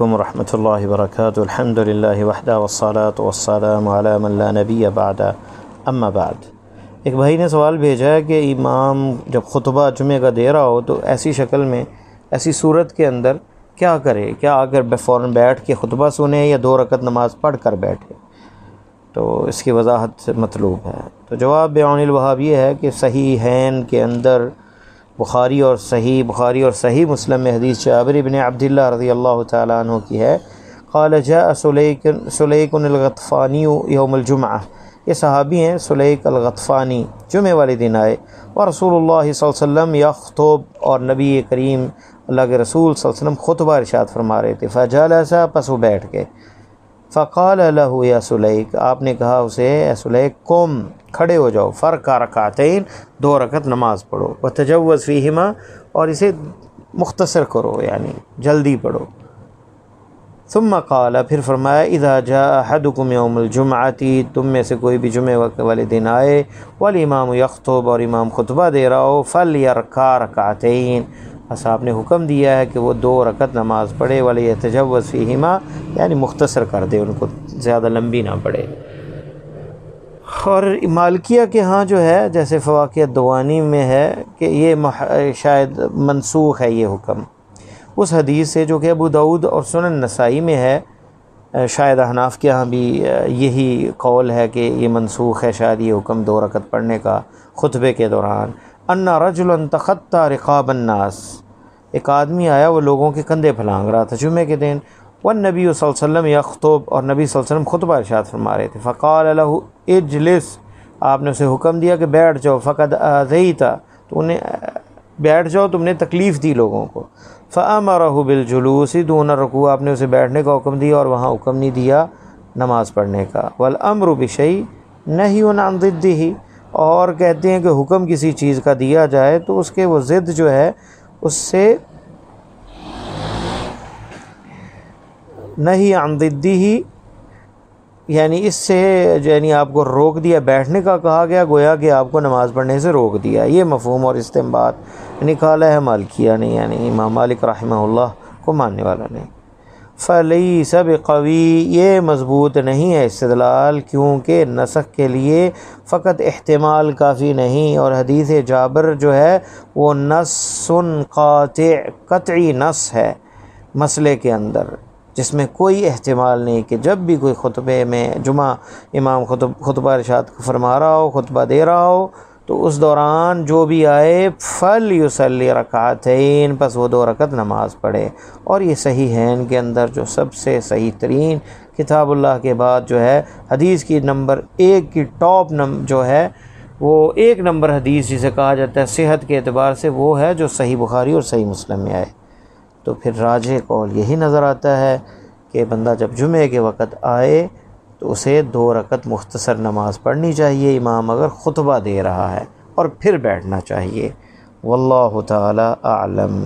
علیکم ورحمۃ اللہ وبرکاتہ۔ الحمد للہ وحدہ والصلاۃ والسلام علی من لا نبی بعد اما بعد۔ ایک بھائی نے سوال بھیجا ہے کہ امام جب خطبہ جمعہ کا دے رہا ہو تو ایسی شکل میں، ایسی صورت کے اندر کیا کرے؟ کیا اگر فوراً بیٹھ کے خطبہ سنے یا 2 رکعت نماز پڑھ کر بیٹھے؟ تو اس کی وضاحت مطلوب ہے۔ تو جواب بعون الوہاب یہ ہے کہ صحیحین کے اندر بخاری اور صحیح مسلم میں حدیث جابر بن عبداللہ رضی اللہ تعالیٰ عنہ کی ہے، قال جاء سلیک الغطفانی یوم الجمعہ، یہ صحابی ہیں سلیک الغطفانی، جمعہ والے دن آئے، ورسول اللہ صلی اللہ علیہ وسلم یخطب، اور نبی کریم اللہ کے رسول صلی اللہ علیہ وسلم خطبہ ارشاد فرما رہے تھے، فجلس، پس وہ بیٹھ گئے، فقال له یا سلیک، آپ نے کہا اسے اے سلیک، قم، کھڑے ہو جاؤ، فرکع رکعتین، 2 رکعت نماز پڑھو، وتجوز فیہما، اور اسے مختصر کرو یعنی جلدی پڑھو، ثم قال، پھر فرمایا اذا جاء احدکم یوم الجمعۃ، تم میں سے کوئی بھی جمعے والے دن آئے، والامام یخطب، اور امام خطبہ دے رہا ہو، فلیرکع رکعتین، بس آپ نے حکم دیا ہے کہ وہ 2 رکعت نماز پڑھے، ولیتجوز فیہما، یعنی مختصر کر دے، ان کو زیادہ لمبی نہ پڑھے۔ اور مالکیہ کے ہاں جو ہے، جیسے فواکہ الدوانی میں ہے کہ یہ شاید منسوخ ہے یہ حکم اس حدیث سے جو کہ ابو داؤد اور سنن نسائی میں ہے، شاید احناف کے ہاں بھی یہی قول ہے کہ یہ منسوخ ہے شاید یہ حکم 2 رکعت پڑھنے کا خطبے کے دوران۔ ان رجلا تخطى رقاب الناس، ایک آدمی آیا وہ لوگوں کے کندھے پھلانگ رہا تھا جمعے کے دن، والنبی صلی اللہ علیہ وسلم یخطب، اور نبی صلی اللہ علیہ وسلم خطبہ ارشاد فرما رہے تھے، فقال له اجلس، آپ نے اسے حکم دیا کہ بیٹھ جاؤ، فقد آذیت، تو انہیں بیٹھ جاؤ، تم نے تکلیف دی لوگوں کو، فامرہ بالجلوس دون الرکوع، آپ نے اسے بیٹھنے کا حکم دیا اور وہاں حکم نہیں دیا نماز پڑھنے کا، والامر بشیء نہی عن ضدہ، اور کہتے ہیں کہ حکم کسی چیز کا دیا جائے تو اس کے وہ ضد جو ہے اس سے نہی عن ضدہ، یعنی اس سے یعنی آپ کو روک دیا، بیٹھنے کا کہا گیا، گویا کہ آپ کو نماز پڑھنے سے روک دیا، یہ مفہوم اور استنباط نکالا ہے مالکیہ نے، یعنی امام مالک رحمہ اللہ کو ماننے والا نے۔ فلیس بقوی، یہ مضبوط نہیں ہے استدلال، کیونکہ نسخ کے لیے فقط احتمال کافی نہیں، اور حدیث جابر جو ہے وہ نص قاطع، قطعی نص ہے مسئلے کے اندر، جس میں کوئی احتمال نہیں کہ جب بھی کوئی خطبے میں جمعہ امام خطبہ ارشاد فرما رہا ہو، خطبہ دے رہا ہو، تو اس دوران جو بھی آئے فلیصلی رکعتین، پس وہ 2 رکعت نماز پڑھے۔ اور یہ صحیحین کے اندر جو سب سے صحیح ترین کتاب اللہ کے بعد جو ہے حدیث کی نمبر 1 کی ٹاپ جو ہے وہ 1 نمبر حدیث جسے کہا جاتا ہے صحت کے اعتبار سے، وہ ہے جو صحیح بخاری اور صحیح مسلم میں آئے۔ تو پھر راجح قول یہی نظر آتا ہے کہ بندہ جب جمعے کے وقت آئے تو اسے 2 رکعت مختصر نماز پڑھنی چاہیے، امام اگر خطبہ دے رہا ہے، اور پھر بیٹھنا چاہیے۔ واللہ تعالی اعلم۔